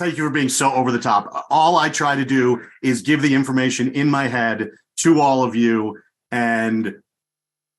Thank you for being so over the top. All I try to do is give the information in my head to all of you and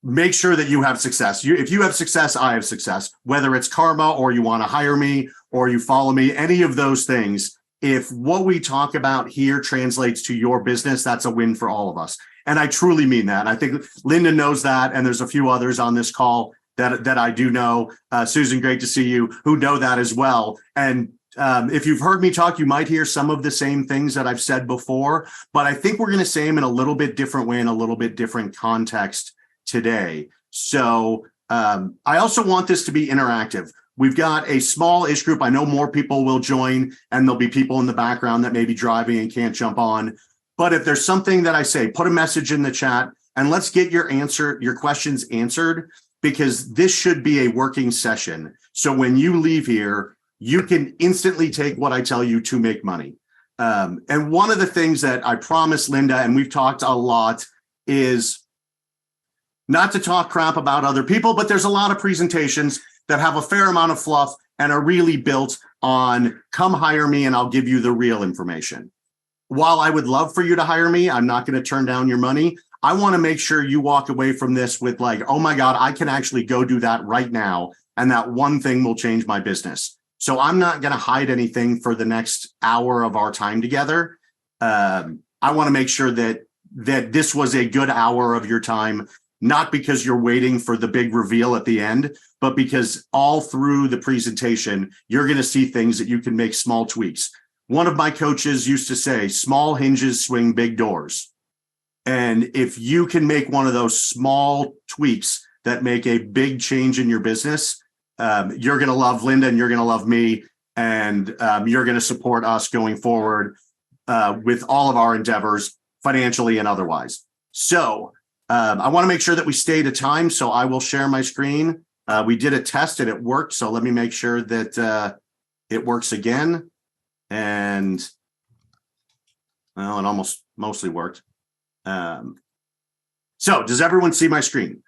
make sure that you have success. If you have success, I have success. Whether it's karma or you want to hire me or you follow me, any of those things, if what we talk about here translates to your business, that's a win for all of us. And I truly mean that. I think Linda knows that, and there's a few others on this call that I do know. Susan, great to see you, who know that as well. And if you've heard me talk, you might hear some of the same things that I've said before, but I think we're going to say them in a little bit different way, in a little bit different context today. So I also want this to be interactive. We've got a small-ish group. I know more people will join, and there'll be people in the background that may be driving and can't jump on. But if there's something that I say, put a message in the chat, and let's get your questions answered, because this should be a working session. So when you leave here, you can instantly take what I tell you to make money. And one of the things that I promised Linda, and we've talked a lot, is not to talk crap about other people, but there's a lot of presentations that have a fair amount of fluff and are really built on come hire me and I'll give you the real information. While I would love for you to hire me, I'm not going to turn down your money. I want to make sure you walk away from this with like, oh my God, I can actually go do that right now. And that one thing will change my business. So I'm not going to hide anything for the next hour of our time together. I want to make sure that this was a good hour of your time, not because you're waiting for the big reveal at the end, but because all through the presentation, you're going to see things that you can make small tweaks. One of my coaches used to say, small hinges swing big doors. And if you can make one of those small tweaks that make a big change in your business, you're going to love Linda and you're going to love me, and you're going to support us going forward with all of our endeavors, financially and otherwise. So I want to make sure that we stay to time, so I will share my screen. We did a test and it worked, so let me make sure that it works again. And well, it mostly worked. So does everyone see my screen?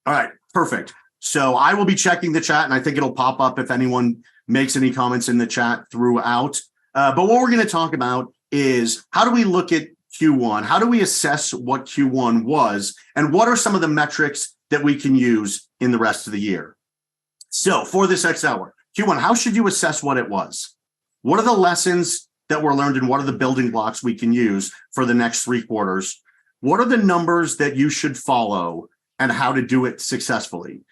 All right, perfect. So I will be checking the chat, and I think it'll pop up if anyone makes any comments in the chat throughout. But what we're going to talk about is, how do we look at Q1? How do we assess what Q1 was? And what are some of the metrics that we can use in the rest of the year? So for this next hour, Q1, how should you assess what it was? What are the lessons that were learned, and what are the building blocks we can use for the next 3 quarters? What are the numbers that you should follow, and how to do it successfully?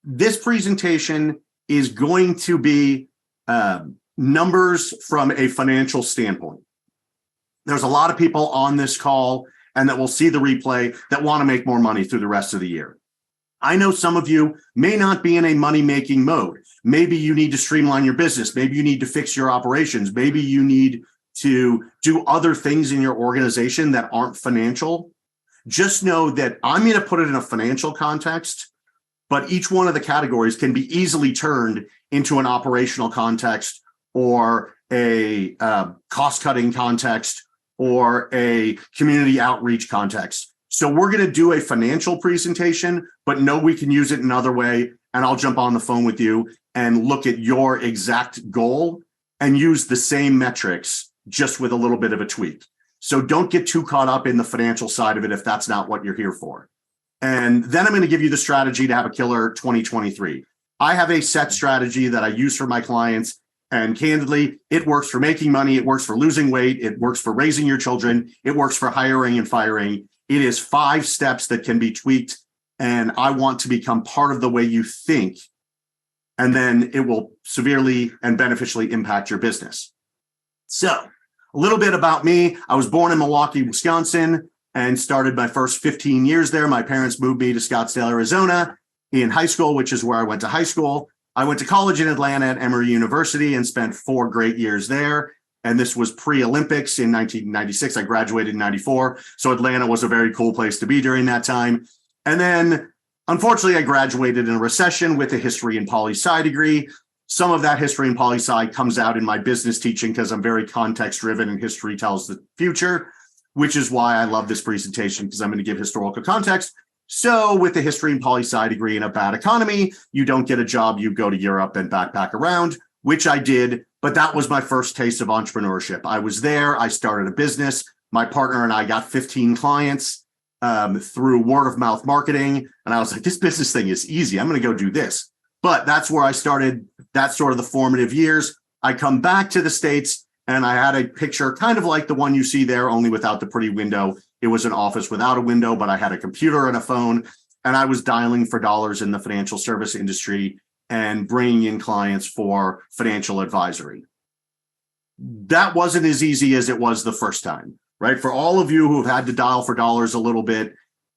This presentation is going to be numbers from a financial standpoint. There's a lot of people on this call and that will see the replay that want to make more money through the rest of the year. I know some of you may not be in a money-making mode. Maybe you need to streamline your business. Maybe you need to fix your operations. Maybe you need to do other things in your organization that aren't financial. Just know that I'm going to put it in a financial context, but each one of the categories can be easily turned into an operational context, or a cost-cutting context, or a community outreach context. So we're going to do a financial presentation, but know we can use it another way. And I'll jump on the phone with you and look at your exact goal and use the same metrics, just with a little bit of a tweak. So don't get too caught up in the financial side of it if that's not what you're here for. And then I'm going to give you the strategy to have a killer 2023. I have a set strategy that I use for my clients. And candidly, it works for making money. It works for losing weight. It works for raising your children. It works for hiring and firing. It is 5 steps that can be tweaked. And I want to become part of the way you think. And then it will severely and beneficially impact your business. So a little bit about me. I was born in Milwaukee, Wisconsin, and started my first 15 years there. My parents moved me to Scottsdale, Arizona in high school, which is where I went to high school. I went to college in Atlanta at Emory University and spent 4 great years there. And this was pre-Olympics in 1996. I graduated in 94. So Atlanta was a very cool place to be during that time. And then, unfortunately, I graduated in a recession with a history and poli-sci degree. Some of that history and poli-sci comes out in my business teaching because I'm very context-driven and history tells the future, which is why I love this presentation, because I'm going to give historical context. So with a history and poli-sci degree in a bad economy, you don't get a job, you go to Europe and backpack around, which I did. But that was my first taste of entrepreneurship. I was there. I started a business. My partner and I got 15 clients through word of mouth marketing. And I was like, this business thing is easy. I'm going to go do this. But that's where I started. That's sort of the formative years. I come back to the States and I had a picture kind of like the one you see there, only without the pretty window. It was an office without a window, but I had a computer and a phone, and I was dialing for dollars in the financial service industry and bringing in clients for financial advisory. That wasn't as easy as it was the first time, right? For all of you who have had to dial for dollars a little bit,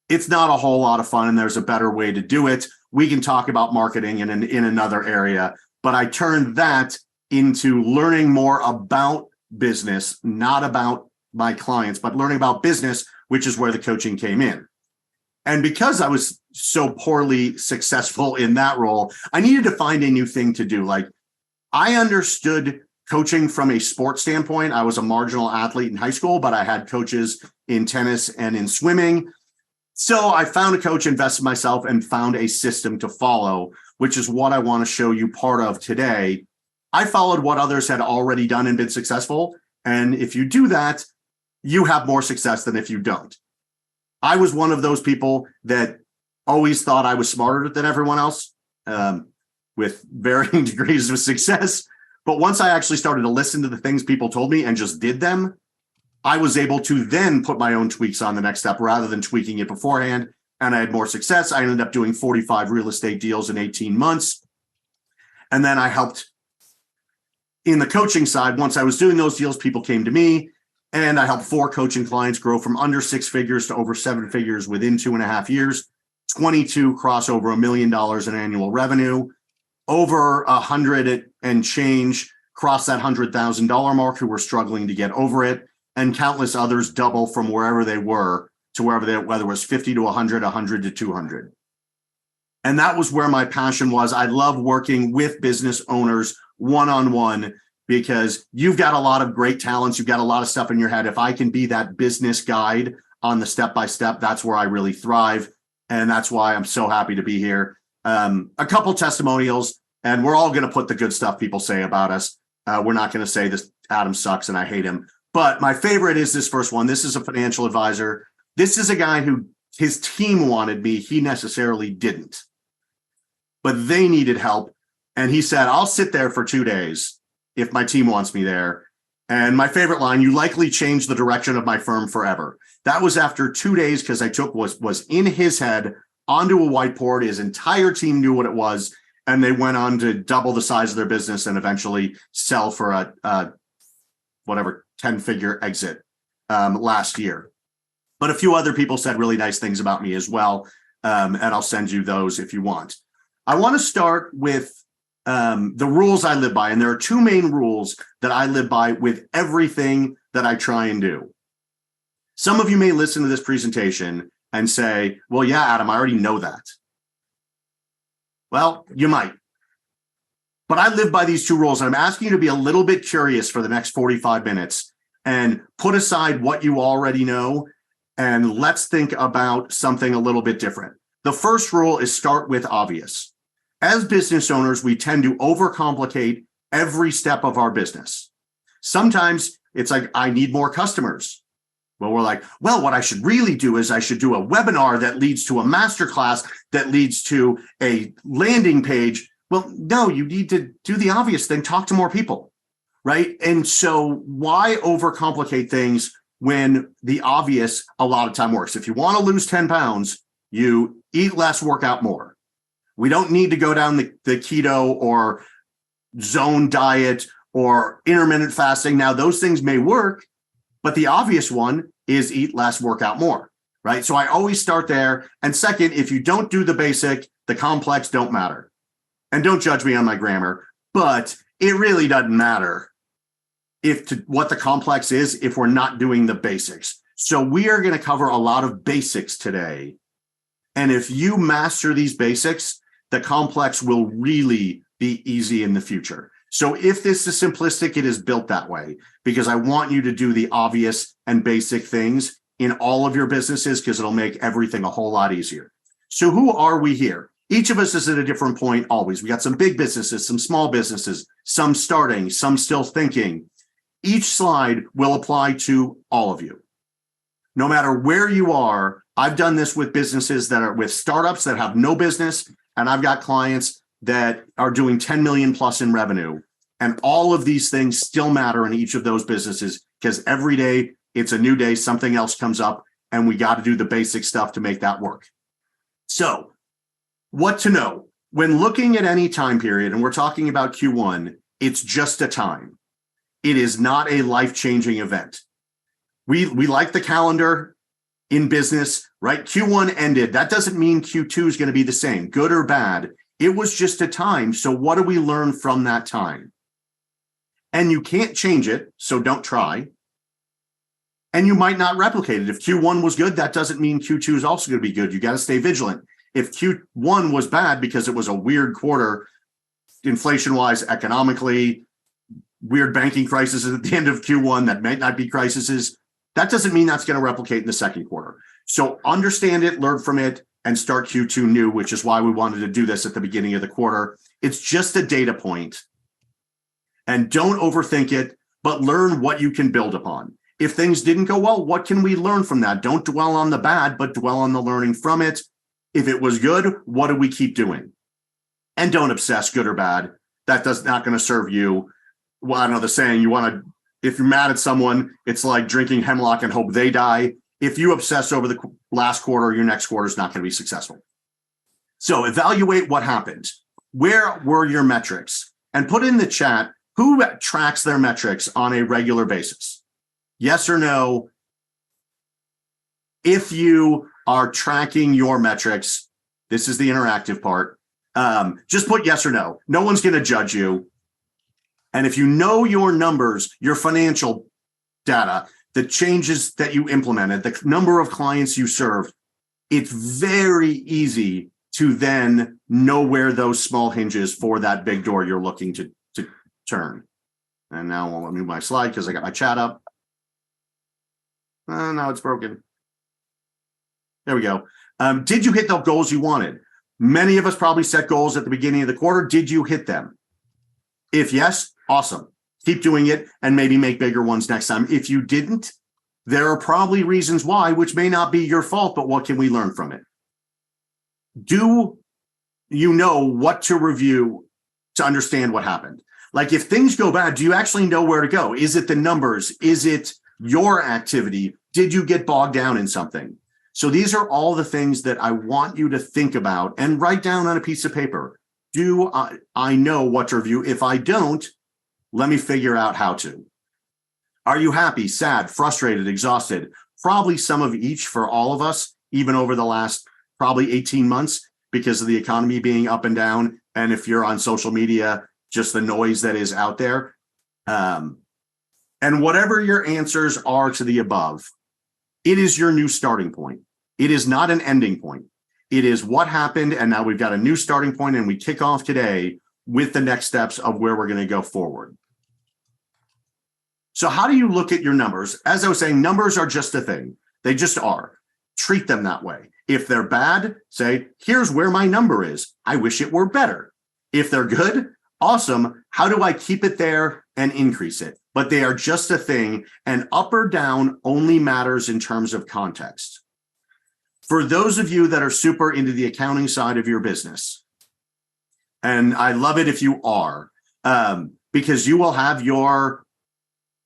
it's not a whole lot of fun, and there's a better way to do it. We can talk about marketing in another area, but I turned that into learning more about business, not about my clients, but learning about business, which is where the coaching came in. And because I was so poorly successful in that role, I needed to find a new thing to do. Like, I understood coaching from a sports standpoint. I was a marginal athlete in high school, but I had coaches in tennis and in swimming. So I found a coach, invested myself, and found a system to follow, which is what I want to show you part of today. I followed what others had already done and been successful. And if you do that, you have more success than if you don't. I was one of those people that always thought I was smarter than everyone else, with varying degrees of success. But once I actually started to listen to the things people told me and just did them, I was able to then put my own tweaks on the next step rather than tweaking it beforehand. And I had more success. I ended up doing 45 real estate deals in 18 months. And then I helped in the coaching side. Once I was doing those deals, people came to me, and I helped 4 coaching clients grow from under 6 figures to over 7 figures within 2.5 years. 22 cross over $1 million in annual revenue. Over 100 and change cross that $100,000 mark who were struggling to get over it, and countless others double from wherever they were to wherever they, whether it was 50 to 100, 100 to 200. And that was where my passion was. I love working with business owners one-on-one, because you've got a lot of great talents. You've got a lot of stuff in your head. If I can be that business guide on the step-by-step, that's where I really thrive. And that's why I'm so happy to be here. A couple testimonials, and we're all going to put the good stuff people say about us. We're not going to say this Adam sucks and I hate him. But my favorite is this first one. This is a financial advisor. This is a guy who his team wanted me. He necessarily didn't, but they needed help. And he said, I'll sit there for 2 days if my team wants me there. And my favorite line, you likely changed the direction of my firm forever. That was after 2 days, because I took was in his head onto a whiteboard. His entire team knew what it was, and they went on to double the size of their business and eventually sell for a 10-figure exit last year. But a few other people said really nice things about me as well, and I'll send you those if you want. I want to start with the rules I live by, and there are 2 main rules that I live by with everything that I try and do. Some of you may listen to this presentation and say, well, yeah, Adam, I already know that. Well, you might. But I live by these 2 rules, and I'm asking you to be a little bit curious for the next 45 minutes and put aside what you already know, and let's think about something a little bit different. The first rule is start with obvious. As business owners, we tend to overcomplicate every step of our business. Sometimes it's like, I need more customers. Well, we're like, well, what I should really do is I should do a webinar that leads to a masterclass that leads to a landing page. Well, no, you need to do the obvious thing, talk to more people, right? And so why overcomplicate things when the obvious a lot of time works? If you want to lose 10 pounds, you eat less, work out more. We don't need to go down the keto or zone diet or intermittent fasting. Now, those things may work, but the obvious one is eat less, work out more, right? So I always start there. And second, if you don't do the basic, the complex don't matter. And don't judge me on my grammar, but it really doesn't matter what the complex is if we're not doing the basics. So we are going to cover a lot of basics today. And if you master these basics, the complex will really be easy in the future. So if this is simplistic, it is built that way because I want you to do the obvious and basic things in all of your businesses because it'll make everything a whole lot easier. So who are we here? Each of us is at a different point always. We got some big businesses, some small businesses, some starting, some still thinking. Each slide will apply to all of you. No matter where you are, I've done this with businesses that are with startups that have no business, and I've got clients that are doing 10 million plus in revenue. And all of these things still matter in each of those businesses because every day it's a new day, something else comes up, and we got to do the basic stuff to make that work. So, what to know? When looking at any time period, and we're talking about Q1, it's just a time. It is not a life-changing event. We like the calendar in business, right? Q1 ended. That doesn't mean Q2 is going to be the same, good or bad. It was just a time. So what do we learn from that time? And you can't change it, so don't try. And you might not replicate it. If Q1 was good, that doesn't mean Q2 is also going to be good. You got to stay vigilant. If Q1 was bad because it was a weird quarter, inflation-wise, economically, weird banking crises at the end of Q1 that might not be crises, that doesn't mean that's going to replicate in the second quarter. So understand it, learn from it, and start Q2 new, which is why we wanted to do this at the beginning of the quarter. It's just a data point. And don't overthink it, but learn what you can build upon. If things didn't go well, what can we learn from that? Don't dwell on the bad, but dwell on the learning from it. If it was good, what do we keep doing? And don't obsess, good or bad. That does not going to serve you. Well, I know the saying, if you're mad at someone, it's like drinking hemlock and hope they die. If you obsess over the last quarter, your next quarter is not going to be successful. So evaluate what happened. Where were your metrics? And put in the chat, who tracks their metrics on a regular basis? Yes or no? If you are tracking your metrics, this is the interactive part. Just put yes or no. No one's going to judge you. And if you know your numbers, your financial data, the changes that you implemented, the number of clients you serve, it's very easy to then know where those small hinges for that big door you're looking to turn. And now I'll move my slide because I got my chat up. Now it's broken. There we go. Did you hit the goals you wanted? Many of us probably set goals at the beginning of the quarter. Did you hit them? If yes, awesome. Keep doing it and maybe make bigger ones next time. If you didn't, there are probably reasons why, which may not be your fault, but what can we learn from it? Do you know what to review to understand what happened? Like if things go bad, do you actually know where to go? Is it the numbers? Is it your activity? Did you get bogged down in something? So these are all the things that I want you to think about and write down on a piece of paper. Do I know what to review? If I don't, let me figure out how to. Are you happy, sad, frustrated, exhausted? Probably some of each for all of us, even over the last probably 18 months because of the economy being up and down. And if you're on social media, just the noise that is out there. And whatever your answers are to the above, it is your new starting point. It is not an ending point. It is what happened, and now we've got a new starting point, and we kick off today with the next steps of where we're going to go forward. So how do you look at your numbers? As I was saying, numbers are just a thing. They just are. Treat them that way. If they're bad, say, here's where my number is. I wish it were better. If they're good, awesome. How do I keep it there and increase it? But they are just a thing, and up or down only matters in terms of context. For those of you that are super into the accounting side of your business, and I love it if you are, because you will have your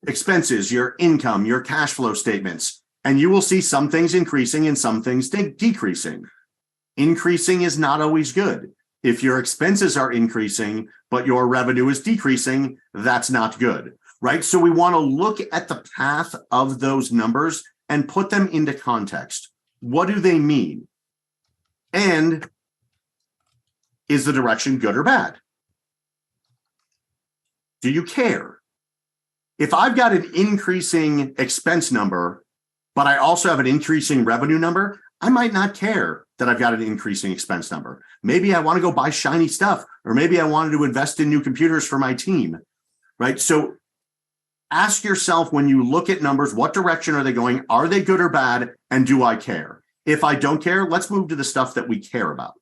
expenses, your income, your cash flow statements, and you will see some things increasing and some things decreasing. Increasing is not always good. If your expenses are increasing, but your revenue is decreasing, that's not good, right? So we want to look at the path of those numbers and put them into context. What do they mean? And is the direction good or bad? Do you care? If I've got an increasing expense number, but I also have an increasing revenue number, I might not care that I've got an increasing expense number. Maybe I want to go buy shiny stuff, or maybe I wanted to invest in new computers for my team, right? So ask yourself when you look at numbers, what direction are they going? Are they good or bad? And do I care? If I don't care, let's move to the stuff that we care about.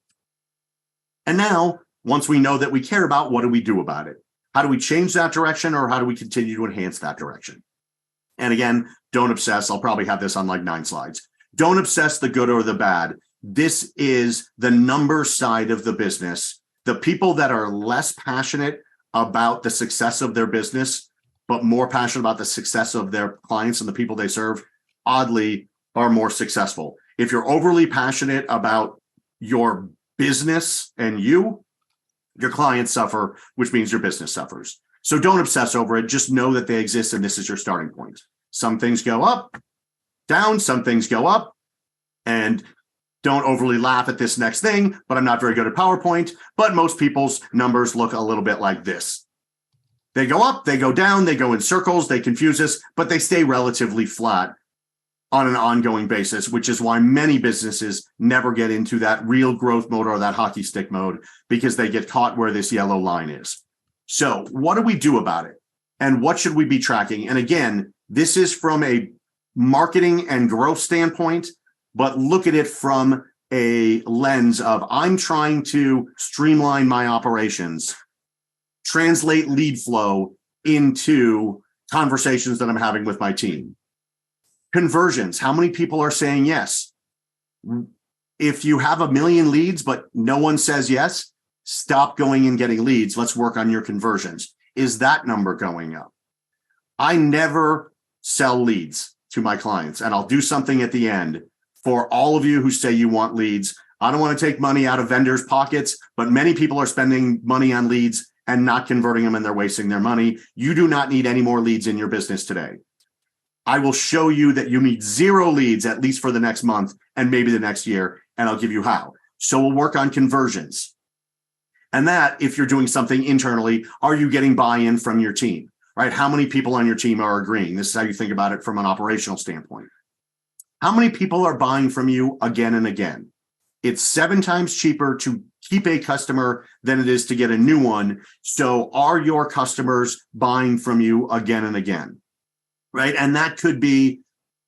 And now, once we know that we care about, what do we do about it? How do we change that direction, or how do we continue to enhance that direction? And again, don't obsess. I'll probably have this on like 9 slides. Don't obsess the good or the bad. This is the number side of the business. The people that are less passionate about the success of their business, but more passionate about the success of their clients and the people they serve, oddly, are more successful. If you're overly passionate about your business and your clients suffer, which means your business suffers. So don't obsess over it. Just know that they exist, and this is your starting point. Some things go up, down, some things go up, and don't overly laugh at this next thing, but I'm not very good at PowerPoint, but most people's numbers look a little bit like this. They go up, they go down, they go in circles, they confuse us, but they stay relatively flat on an ongoing basis, which is why many businesses never get into that real growth mode or that hockey stick mode, because they get caught where this yellow line is. So what do we do about it? And what should we be tracking? And again, this is from a marketing and growth standpoint, but look at it from a lens of, I'm trying to streamline my operations, translate lead flow into conversations that I'm having with my team. Conversions, how many people are saying yes? If you have 1 million leads, but no one says yes, stop going and getting leads. Let's work on your conversions. Is that number going up? I never sell leads to my clients, and I'll do something at the end for all of you who say you want leads. I don't want to take money out of vendors' pockets, but many people are spending money on leads and not converting them, and they're wasting their money. You do not need any more leads in your business today. I will show you that you need 0 leads, at least for the next month and maybe the next year, and I'll give you how. So we'll work on conversions. And that, if you're doing something internally, are you getting buy-in from your team, right? How many people on your team are agreeing? This is how you think about it from an operational standpoint. How many people are buying from you again and again? It's 7 times cheaper to keep a customer than it is to get a new one. So are your customers buying from you again and again? Right? And that could be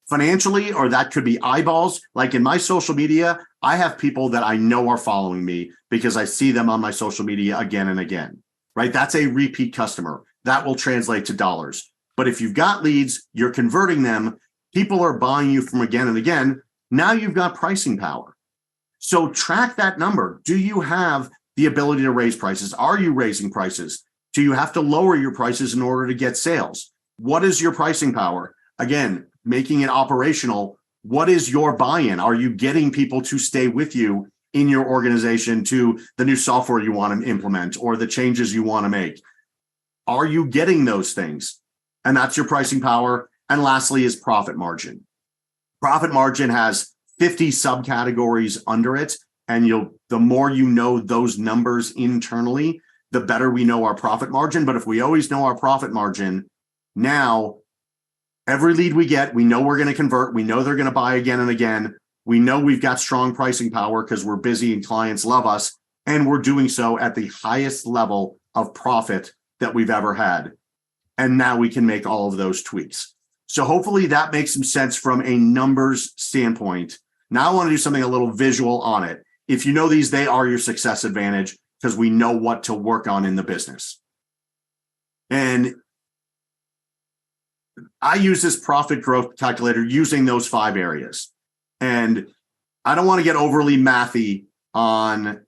financially, or that could be eyeballs. Like in my social media, I have people that I know are following me because I see them on my social media again and again, right? That's a repeat customer. That will translate to dollars. But if you've got leads, you're converting them, people are buying you from again and again, now you've got pricing power. So track that number. Do you have the ability to raise prices? Are you raising prices? Do you have to lower your prices in order to get sales? What is your pricing power? Again, making it operational. What is your buy-in? Are you getting people to stay with you in your organization to the new software you want to implement or the changes you want to make? Are you getting those things? And that's your pricing power. And lastly is profit margin. Profit margin has 50 subcategories under it. And the more you know those numbers internally, the better we know our profit margin. But if we always know our profit margin, now every lead we get, we know we're going to convert. We know they're going to buy again and again. We know we've got strong pricing power because we're busy and clients love us. And we're doing so at the highest level of profit that we've ever had. And now we can make all of those tweaks. So hopefully that makes some sense from a numbers standpoint. Now I want to do something a little visual on it. If you know these, they are your success advantage because we know what to work on in the business. And I use this profit growth calculator using those 5 areas. And I don't want to get overly mathy on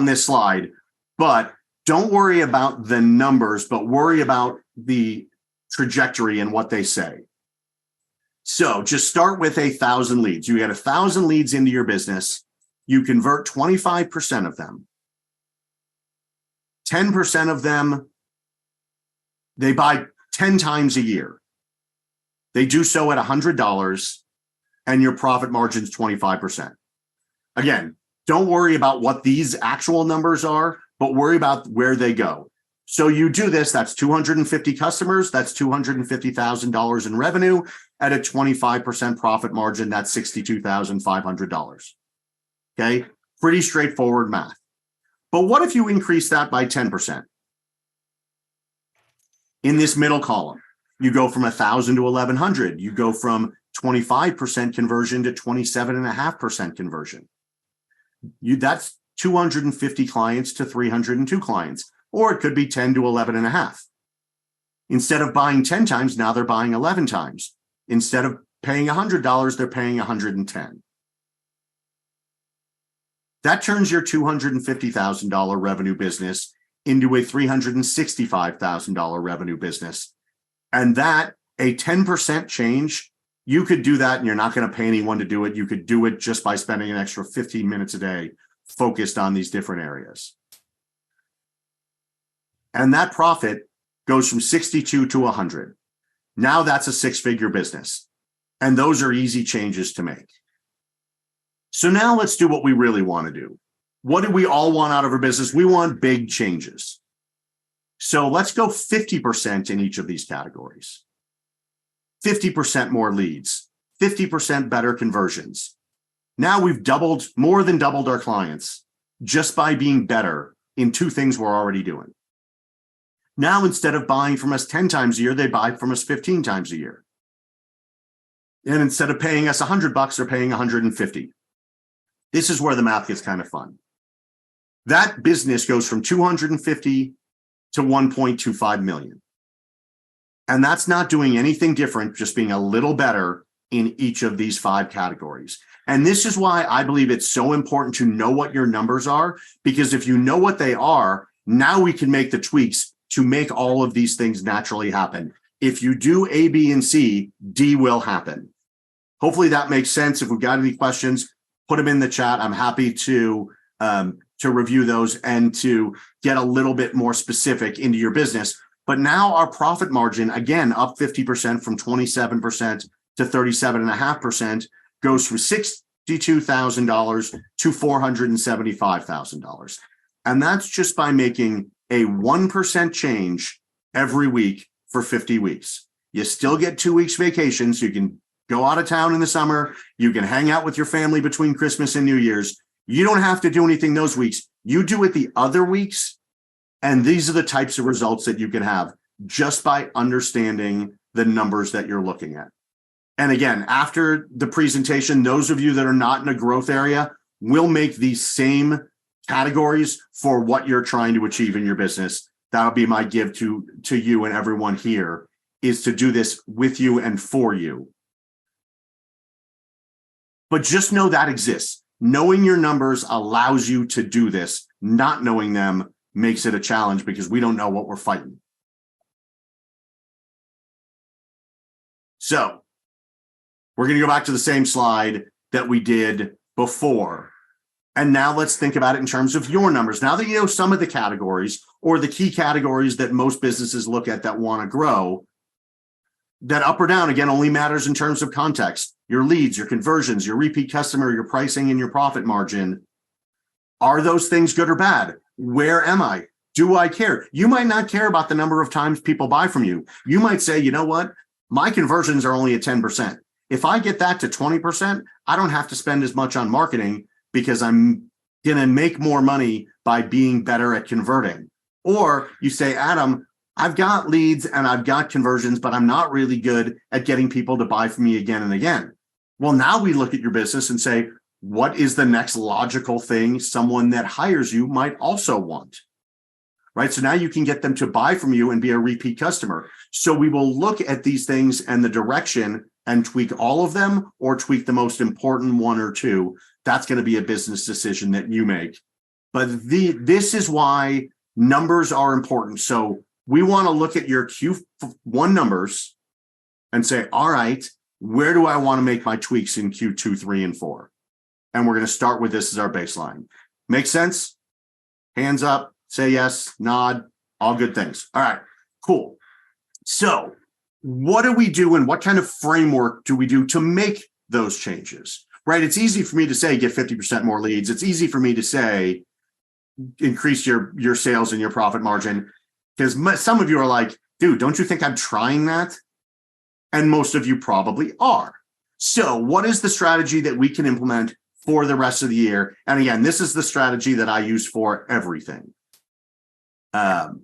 this slide, but don't worry about the numbers, but worry about the trajectory and what they say. So just start with 1,000 leads. You get 1,000 leads into your business. You convert 25% of them. 10% of them, they buy 10 times a year. They do so at $100, and your profit margin is 25%. Again, don't worry about what these actual numbers are, but worry about where they go. So you do this, that's 250 customers, that's $250,000 in revenue at a 25% profit margin, that's $62,500. Okay, pretty straightforward math. But what if you increase that by 10%? In this middle column, you go from 1,000 to 1,100. You go from 25% conversion to 27.5% conversion. That's 250 clients to 302 clients, or it could be 10 to 11 and a half. Instead of buying 10 times, now they're buying 11 times. Instead of paying $100, they're paying 110. That turns your $250,000 revenue business into a $365,000 revenue business. And that, a 10% change, you could do that and you're not going to pay anyone to do it. You could do it just by spending an extra 15 minutes a day focused on these different areas. And that profit goes from 62 to 100. Now that's a six-figure business. And those are easy changes to make. So now let's do what we really want to do. What do we all want out of our business? We want big changes. So let's go 50% in each of these categories. 50% more leads, 50% better conversions. Now we've more than doubled our clients just by being better in two things we're already doing. Now, instead of buying from us 10 times a year, they buy from us 15 times a year. And instead of paying us $100, they're paying 150. This is where the math gets kind of fun. That business goes from 250 to 1.25 million. And that's not doing anything different, just being a little better in each of these 5 categories. And this is why I believe it's so important to know what your numbers are, because if you know what they are, now we can make the tweaks to make all of these things naturally happen. If you do A, B, and C, D will happen. Hopefully that makes sense. If we've got any questions, put them in the chat. I'm happy to review those and to get a little bit more specific into your business. But now our profit margin, again, up 50% from 27% to 37.5%, goes from $62,000 to $475,000. And that's just by making a 1% change every week for 50 weeks. You still get 2 weeks vacation, so you can go out of town in the summer. You can hang out with your family between Christmas and New Year's. You don't have to do anything those weeks. You do it the other weeks. And these are the types of results that you can have just by understanding the numbers that you're looking at. And again, after the presentation, those of you that are not in a growth area will make these same categories for what you're trying to achieve in your business. That'll be my give to you and everyone here, is to do this with you and for you. But just know that exists. Knowing your numbers allows you to do this. Not knowing them makes it a challenge because we don't know what we're fighting. So we're going to go back to the same slide that we did before. And now let's think about it in terms of your numbers. Now that you know some of the categories or the key categories that most businesses look at that want to grow, that up or down, again, only matters in terms of context. Your leads, your conversions, your repeat customer, your pricing, and your profit margin. Are those things good or bad? Where am I? Do I care? You might not care about the number of times people buy from you. You might say, you know what? My conversions are only at 10%. If I get that to 20%, I don't have to spend as much on marketing because I'm going to make more money by being better at converting. Or you say, Adam, I've got leads and I've got conversions, but I'm not really good at getting people to buy from me again and again. Well, now we look at your business and say, what is the next logical thing someone that hires you might also want? Right? So now you can get them to buy from you and be a repeat customer. So we will look at these things and the direction and tweak all of them or tweak the most important one or two. That's going to be a business decision that you make. But this is why numbers are important. So we want to look at your Q1 numbers and say, all right, where do I want to make my tweaks in Q2, 3, and 4? And we're going to start with this as our baseline. Make sense? Hands up, say yes, nod, all good things. All right, cool. So what do we do and what kind of framework do we do to make those changes? Right? It's easy for me to say get 50% more leads. It's easy for me to say increase your sales and your profit margin, because some of you are like, dude, don't you think I'm trying that? And most of you probably are. So what is the strategy that we can implement for the rest of the year? And again, this is the strategy that I use for everything. The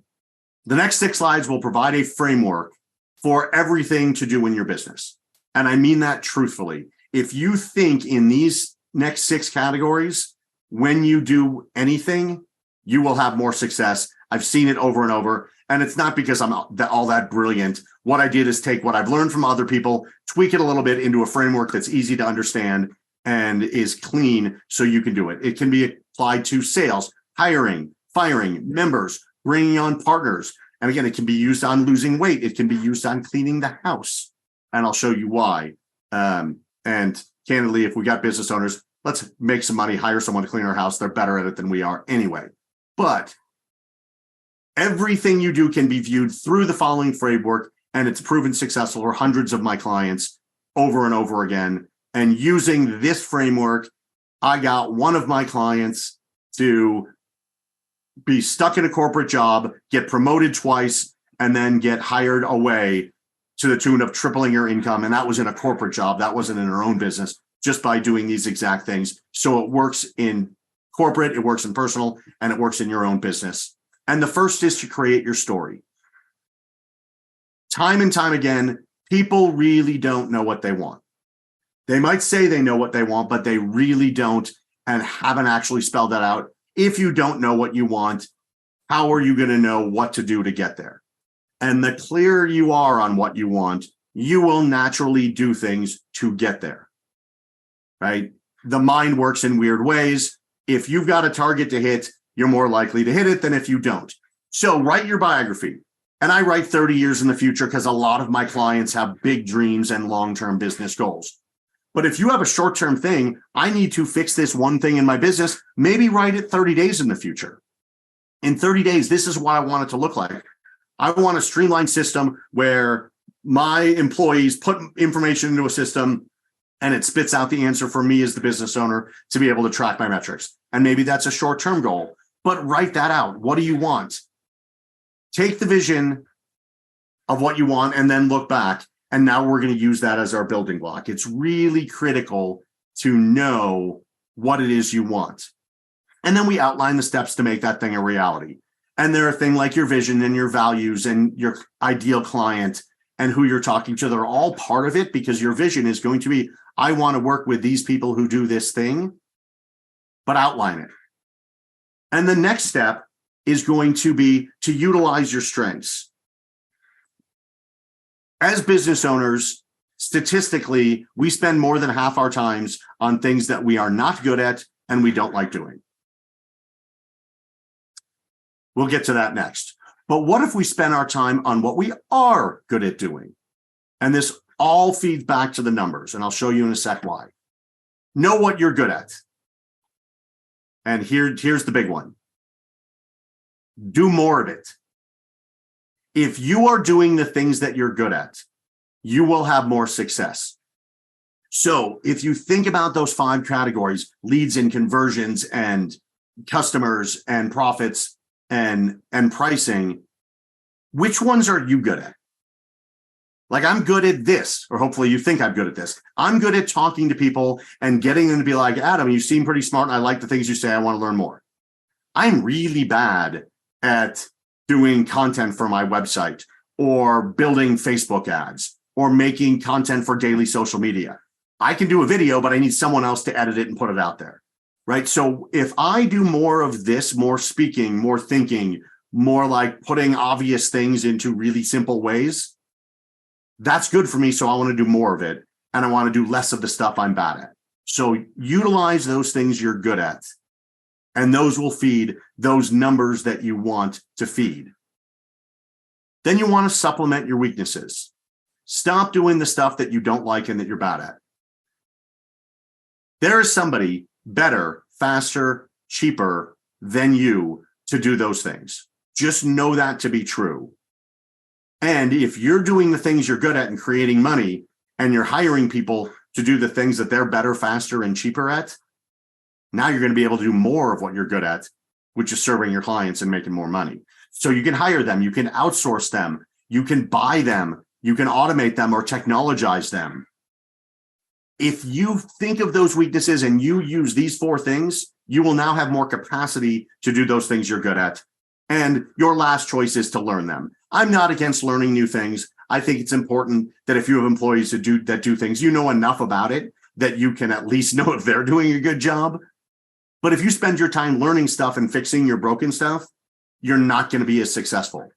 next 6 slides will provide a framework for everything to do in your business. And I mean that truthfully. If you think in these next 6 categories, when you do anything, you will have more success. I've seen it over and over. And it's not because I'm all that brilliant. What I did is take what I've learned from other people, tweak it a little bit into a framework that's easy to understand and is clean so you can do it. It can be applied to sales, hiring, firing, members, bringing on partners. And again, it can be used on losing weight. It can be used on cleaning the house. And I'll show you why. And candidly, if we got business owners, let's make some money, hire someone to clean our house. They're better at it than we are anyway. But everything you do can be viewed through the following framework, and it's proven successful for hundreds of my clients over and over again. And using this framework, I got one of my clients to be stuck in a corporate job, get promoted twice, and then get hired away to the tune of tripling her income. And that was in a corporate job. That wasn't in her own business, just by doing these exact things. So it works in corporate, it works in personal, and it works in your own business. And the first is to create your story. Time and time again, people really don't know what they want. They might say they know what they want, but they really don't and haven't actually spelled that out. If you don't know what you want, how are you going to know what to do to get there? And the clearer you are on what you want, you will naturally do things to get there, right? The mind works in weird ways. If you've got a target to hit, you're more likely to hit it than if you don't. So write your biography. And I write 30 years in the future because a lot of my clients have big dreams and long-term business goals. But if you have a short-term thing, I need to fix this one thing in my business, maybe write it 30 days in the future. In 30 days, this is what I want it to look like. I want a streamlined system where my employees put information into a system and it spits out the answer for me as the business owner to be able to track my metrics. And maybe that's a short-term goal, but write that out. What do you want? Take the vision of what you want and then look back. And now we're going to use that as our building block. It's really critical to know what it is you want. And then we outline the steps to make that thing a reality. And there are things like your vision and your values and your ideal client and who you're talking to. They're all part of it because your vision is going to be, I want to work with these people who do this thing, but outline it. And the next step is going to be to utilize your strengths. As business owners, statistically, we spend more than half our times on things that we are not good at and we don't like doing. We'll get to that next. But what if we spend our time on what we are good at doing? And this all feeds back to the numbers, and I'll show you in a sec why. Know what you're good at. And here's the big one. Do more of it. If you are doing the things that you're good at, you will have more success. So if you think about those 5 categories, leads and conversions and customers and profits and pricing, which ones are you good at? Like, I'm good at this, or hopefully you think I'm good at this. I'm good at talking to people and getting them to be like, Adam, you seem pretty smart and I like the things you say. I want to learn more. I'm really bad at doing content for my website or building Facebook ads or making content for daily social media. I can do a video, but I need someone else to edit it and put it out there, right? So if I do more of this, more speaking, more thinking, more like putting obvious things into really simple ways, that's good for me. So I want to do more of it and I want to do less of the stuff I'm bad at. So utilize those things you're good at. And those will feed those numbers that you want to feed. Then you want to supplement your weaknesses. Stop doing the stuff that you don't like and that you're bad at. There is somebody better, faster, cheaper than you to do those things. Just know that to be true. And if you're doing the things you're good at and creating money, and you're hiring people to do the things that they're better, faster, and cheaper at, now you're going to be able to do more of what you're good at, which is serving your clients and making more money. So you can hire them, you can outsource them, you can buy them, you can automate them or technologize them. If you think of those weaknesses and you use these 4 things, you will now have more capacity to do those things you're good at. And your last choice is to learn them. I'm not against learning new things. I think it's important that if you have employees that do things, you know enough about it that you can at least know if they're doing a good job. But if you spend your time learning stuff and fixing your broken stuff, you're not going to be as successful.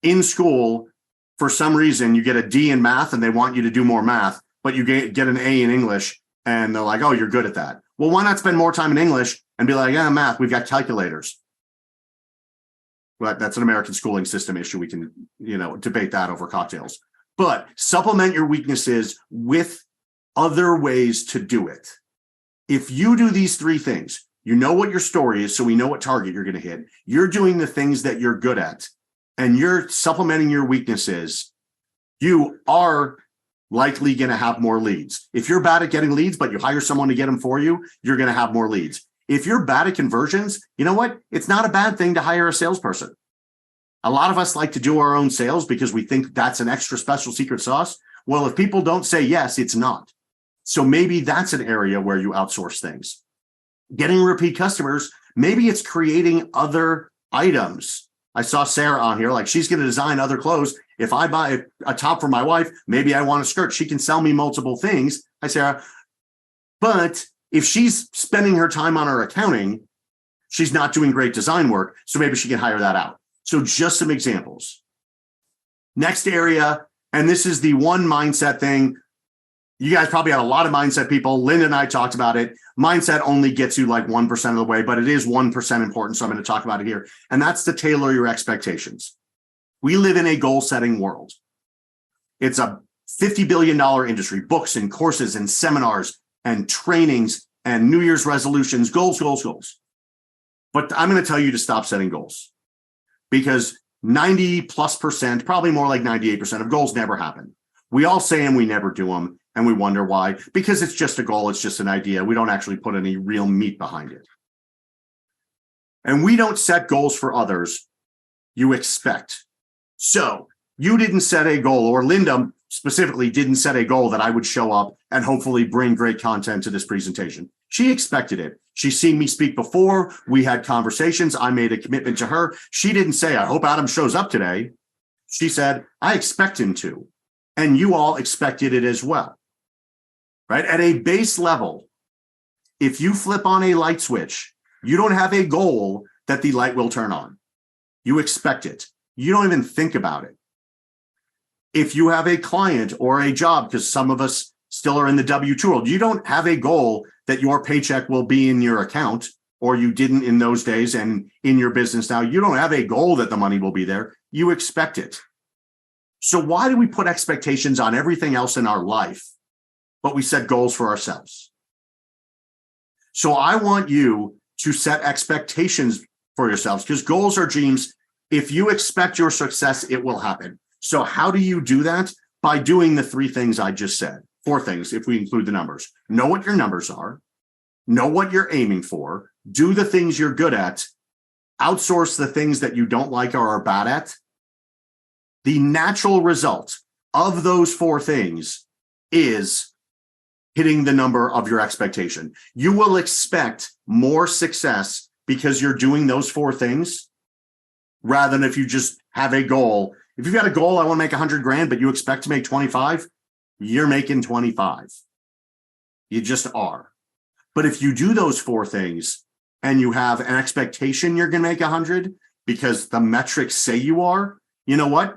In school, for some reason, you get a D in math and they want you to do more math, but you get an A in English and they're like, oh, you're good at that. Well, why not spend more time in English and be like, yeah, math, we've got calculators. But that's an American schooling system issue. We can, debate that over cocktails. But supplement your weaknesses with other ways to do it. If you do these three things, you know what your story is, so we know what target you're going to hit. You're doing the things that you're good at, and you're supplementing your weaknesses, you are likely going to have more leads. If you're bad at getting leads, but you hire someone to get them for you, you're going to have more leads. If you're bad at conversions, you know what? It's not a bad thing to hire a salesperson. A lot of us like to do our own sales because we think that's an extra special secret sauce. Well, if people don't say yes, it's not. So maybe that's an area where you outsource things. Getting repeat customers, maybe it's creating other items. I saw Sarah on here, like she's going to design other clothes. If I buy a top for my wife, maybe I want a skirt. She can sell me multiple things. Hi, Sarah. But if she's spending her time on her accounting, she's not doing great design work. So maybe she can hire that out. So just some examples. Next area, and this is the one mindset thing. You guys probably had a lot of mindset people. Linda and I talked about it. Mindset only gets you like 1% of the way, but it is 1% important. So I'm going to talk about it here. And that's to tailor your expectations. We live in a goal-setting world. It's a $50 billion industry, books and courses and seminars and trainings and New Year's resolutions, goals. But I'm going to tell you to stop setting goals because 90+%, probably more like 98% of goals never happen. We all say them, we never do them. And we wonder why, because it's just a goal. It's just an idea. We don't actually put any real meat behind it. And we don't set goals for others. You expect. So you didn't set a goal, or Linda specifically didn't set a goal that I would show up and hopefully bring great content to this presentation. She expected it. She's seen me speak before. We had conversations. I made a commitment to her. She didn't say, I hope Adam shows up today. She said, I expect him to. And you all expected it as well. Right? At a base level, if you flip on a light switch, you don't have a goal that the light will turn on. You expect it. You don't even think about it. If you have a client or a job, because some of us still are in the W-2 world, you don't have a goal that your paycheck will be in your account, or you didn't in those days and in your business now. You don't have a goal that the money will be there. You expect it. So why do we put expectations on everything else in our life, but we set goals for ourselves? So I want you to set expectations for yourselves, because goals are dreams. If you expect your success, it will happen. So how do you do that? By doing the three things I just said. Four things, if we include the numbers. Know what your numbers are. Know what you're aiming for. Do the things you're good at. Outsource the things that you don't like or are bad at. The natural result of those four things is hitting the number of your expectation. You will expect more success because you're doing those four things rather than if you just have a goal. If you've got a goal, I want to make 100 grand, but you expect to make 25, you're making 25. You just are. But if you do those four things and you have an expectation you're going to make 100 because the metrics say you are, you know what?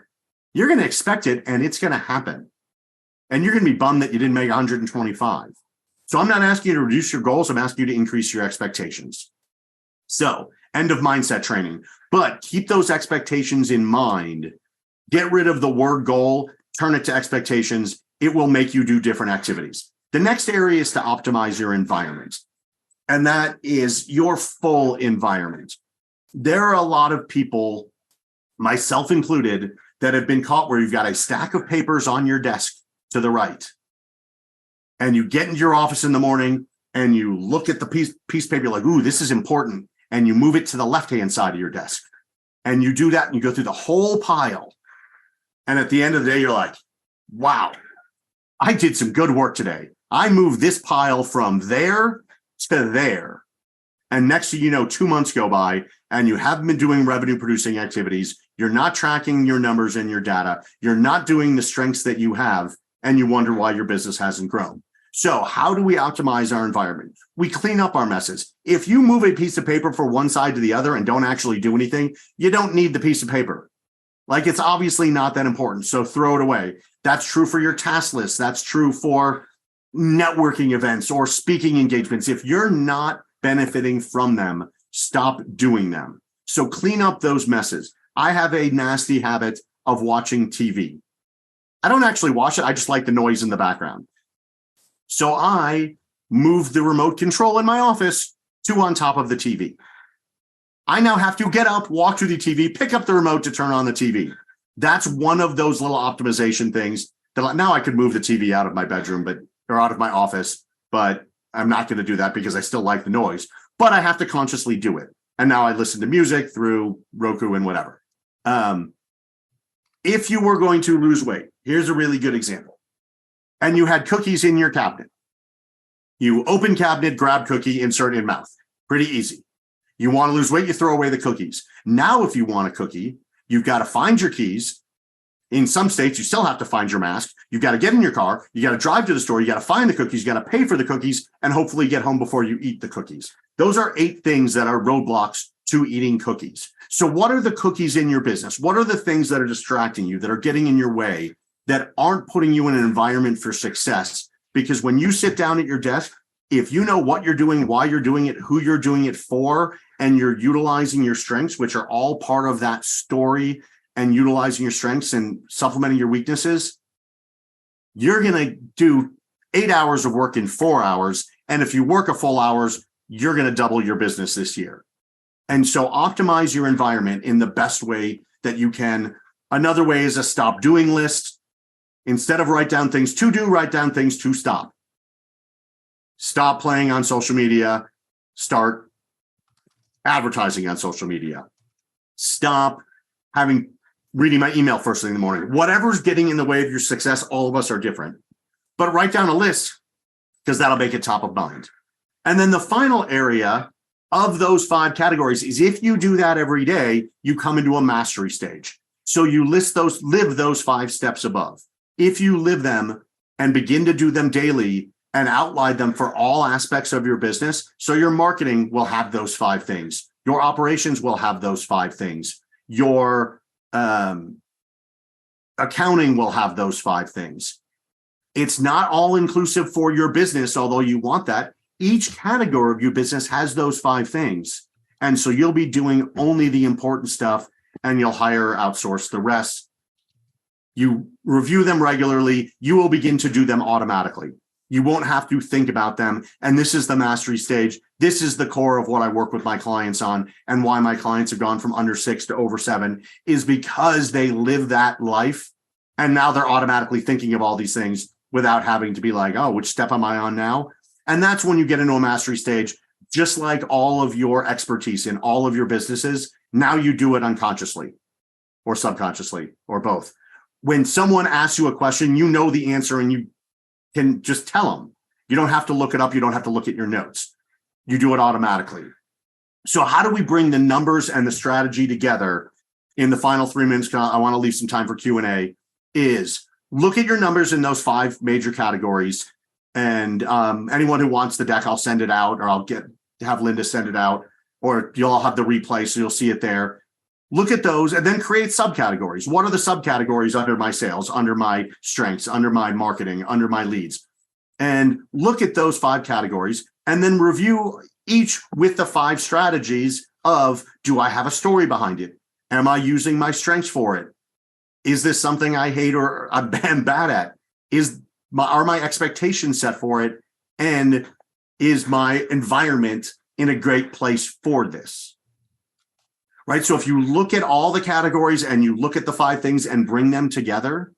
You're going to expect it and it's going to happen. And you're going to be bummed that you didn't make 125. So I'm not asking you to reduce your goals. I'm asking you to increase your expectations. So end of mindset training, but keep those expectations in mind. Get rid of the word goal, turn it to expectations. It will make you do different activities. The next area is to optimize your environment. And that is your full environment. There are a lot of people, myself included, that have been caught where you've got a stack of papers on your desk to the right. And you get into your office in the morning and you look at the piece of paper, you're like, ooh, this is important. And you move it to the left-hand side of your desk. And you do that and you go through the whole pile. And at the end of the day, you're like, wow, I did some good work today. I moved this pile from there to there. And next thing you know, 2 months go by and you haven't been doing revenue producing activities. You're not tracking your numbers and your data. You're not doing the strengths that you have. And you wonder why your business hasn't grown. So how do we optimize our environment? We clean up our messes. If you move a piece of paper from one side to the other and don't actually do anything, you don't need the piece of paper. Like, it's obviously not that important, so throw it away. That's true for your task list. That's true for networking events or speaking engagements. If you're not benefiting from them, stop doing them. So clean up those messes. I have a nasty habit of watching TV. I don't actually watch it. I just like the noise in the background. So I moved the remote control in my office to on top of the TV. I now have to get up, walk to the TV, pick up the remote to turn on the TV. That's one of those little optimization things that now I could move the TV out of my bedroom, or out of my office, but I'm not going to do that because I still like the noise, but I have to consciously do it. And now I listen to music through Roku and whatever. If you were going to lose weight, here's a really good example. And you had cookies in your cabinet. You open cabinet, grab cookie, insert in mouth. Pretty easy. You want to lose weight, you throw away the cookies. Now, if you want a cookie, you've got to find your keys. In some states, you still have to find your mask. You've got to get in your car. You got to drive to the store. You got to find the cookies. You got to pay for the cookies and hopefully get home before you eat the cookies. Those are 8 things that are roadblocks to eating cookies. So what are the cookies in your business? What are the things that are distracting you, that are getting in your way, that aren't putting you in an environment for success? Because when you sit down at your desk, if you know what you're doing, why you're doing it, who you're doing it for, and you're utilizing your strengths, which are all part of that story, and utilizing your strengths and supplementing your weaknesses, you're going to do 8 hours of work in 4 hours. And if you work a full hours, you're going to double your business this year. And so optimize your environment in the best way that you can. Another way is a stop doing list. Instead of write down things to do, write down things to stop. Stop playing on social media. Start advertising on social media. Stop reading my email first thing in the morning. Whatever's getting in the way of your success, all of us are different. But write down a list, because that'll make it top of mind. And then the final area of those 5 categories is, if you do that every day, you come into a mastery stage. So you live those 5 steps above. If you live them and begin to do them daily and outline them for all aspects of your business, so your marketing will have those 5 things. Your operations will have those 5 things. Your accounting will have those 5 things. It's not all inclusive for your business, although you want that. Each category of your business has those 5 things. And so you'll be doing only the important stuff, and you'll outsource the rest. You review them regularly. You will begin to do them automatically. You won't have to think about them. And this is the mastery stage. This is the core of what I work with my clients on, and why my clients have gone from under 6 to over 7 is because they live that life. And now they're automatically thinking of all these things without having to be like, oh, which step am I on now? And that's when you get into a mastery stage, just like all of your expertise in all of your businesses. Now you do it unconsciously or subconsciously or both. When someone asks you a question, you know the answer and you can just tell them. You don't have to look it up. You don't have to look at your notes. You do it automatically. So how do we bring the numbers and the strategy together in the final 3 minutes? I want to leave some time for Q&A. Is look at your numbers in those 5 major categories. And anyone who wants the deck, I'll send it out, or I'll have Linda send it out, or you'll all have the replay, so you'll see it there. Look at those and then create subcategories. What are the subcategories under my sales, under my strengths, under my marketing, under my leads? And look at those 5 categories and then review each with the 5 strategies of, do I have a story behind it? Am I using my strengths for it? Is this something I hate or I'm bad at? Are my expectations set for it? And is my environment in a great place for this? Right? So if you look at all the categories and you look at the 5 things and bring them together,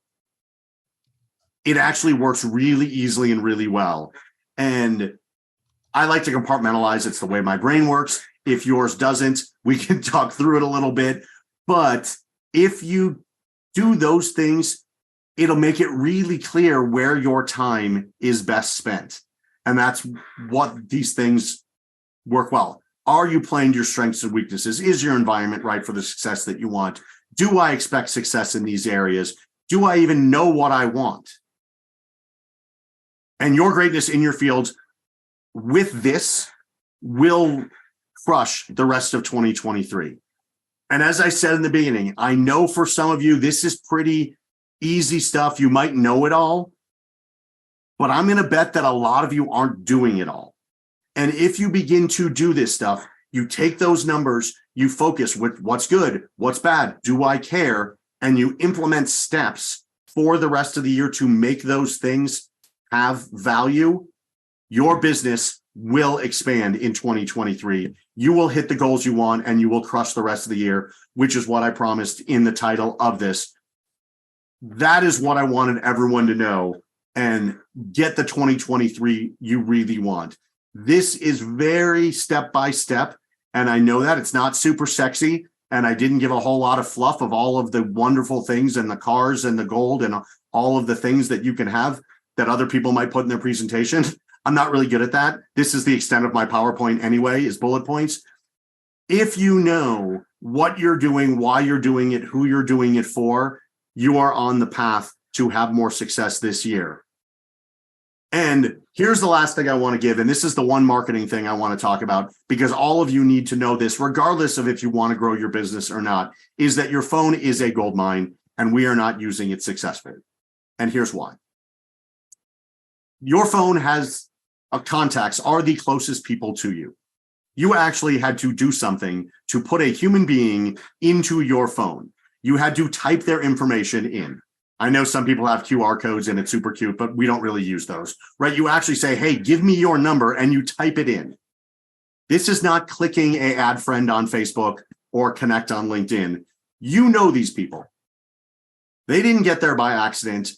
it actually works really easily and really well. And I like to compartmentalize. It's the way my brain works. If yours doesn't, we can talk through it a little bit. But if you do those things, it'll make it really clear where your time is best spent. And that's what these things work well. Are you playing to your strengths and weaknesses? Is your environment right for the success that you want? Do I expect success in these areas? Do I even know what I want? And your greatness in your field with this will crush the rest of 2023. And as I said in the beginning, I know for some of you, this is pretty easy stuff. You might know it all, but I'm going to bet that a lot of you aren't doing it all. And if you begin to do this stuff, you take those numbers, you focus with what's good, what's bad, do I care, and you implement steps for the rest of the year to make those things have value, your business will expand in 2023. You will hit the goals you want and you will crush the rest of the year, which is what I promised in the title of this. That is what I wanted everyone to know and get the 2023 you really want. This is very step by step. And I know that it's not super sexy. And I didn't give a whole lot of fluff of all of the wonderful things and the cars and the gold and all of the things that you can have that other people might put in their presentation. I'm not really good at that. This is the extent of my PowerPoint anyway, is bullet points. If you know what you're doing, why you're doing it, who you're doing it for, you are on the path to have more success this year. And here's the last thing I want to give, and this is the one marketing thing I want to talk about, because all of you need to know this, regardless of if you want to grow your business or not, is that your phone is a gold mine, and we are not using it successfully. And here's why. Your phone has contacts are the closest people to you. You actually had to do something to put a human being into your phone. You had to type their information in. I know some people have QR codes and it's super cute, but we don't really use those, right? You actually say, hey, give me your number, and you type it in. This is not clicking a add friend on Facebook or connect on LinkedIn. You know these people. They didn't get there by accident,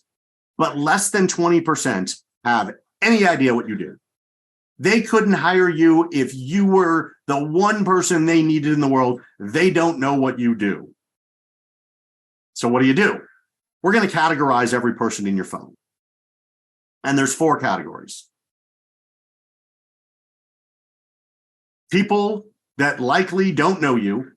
but less than 20% have any idea what you do. They couldn't hire you if you were the one person they needed in the world. They don't know what you do. So what do? We're going to categorize every person in your phone. And there's 4 categories. People that likely don't know you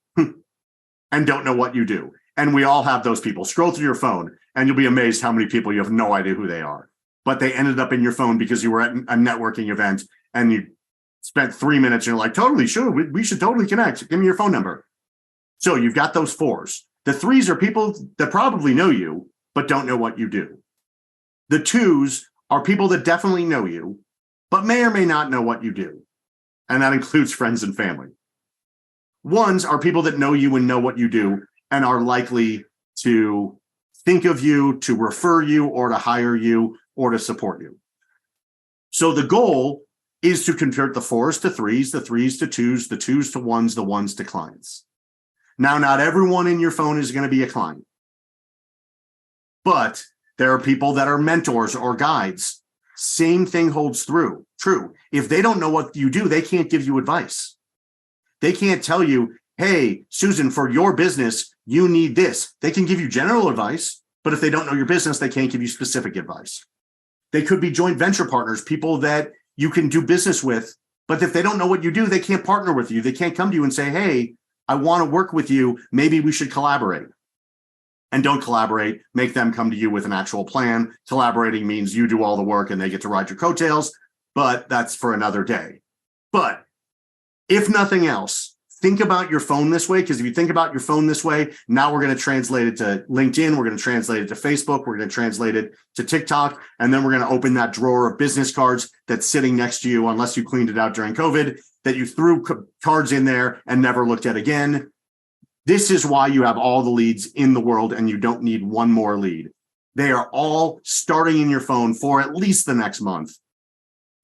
and don't know what you do. And we all have those people. Scroll through your phone and you'll be amazed how many people you have no idea who they are. But they ended up in your phone because you were at a networking event and you spent 3 minutes and you're like, totally, sure, we should totally connect. Give me your phone number. So you've got those 4s. The 3s are people that probably know you, but don't know what you do. The 2s are people that definitely know you, but may or may not know what you do. And that includes friends and family. 1s are people that know you and know what you do and are likely to think of you, to refer you, or to hire you, or to support you. So the goal is to convert the 4s to 3s, the 3s to 2s, the 2s to 1s, the 1s to clients. Now, not everyone in your phone is going to be a client, but there are people that are mentors or guides. Same thing holds true. If they don't know what you do, they can't give you advice. They can't tell you, hey, Susan, for your business, you need this. They can give you general advice, but if they don't know your business, they can't give you specific advice. They could be joint venture partners, people that you can do business with, but if they don't know what you do, they can't partner with you. They can't come to you and say, hey, I want to work with you. Maybe we should collaborate. And don't collaborate. Make them come to you with an actual plan. Collaborating means you do all the work and they get to ride your coattails, but that's for another day. But if nothing else, think about your phone this way, because if you think about your phone this way, now we're going to translate it to LinkedIn. We're going to translate it to Facebook. We're going to translate it to TikTok. And then we're going to open that drawer of business cards that's sitting next to you, unless you cleaned it out during COVID, that you threw cards in there and never looked at again. This is why you have all the leads in the world and you don't need one more lead. They are all starting in your phone for at least the next month.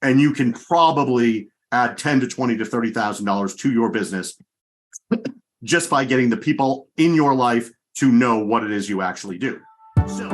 And you can probably add $10,000 to $20,000 to $30,000 to your business just by getting the people in your life to know what it is you actually do. So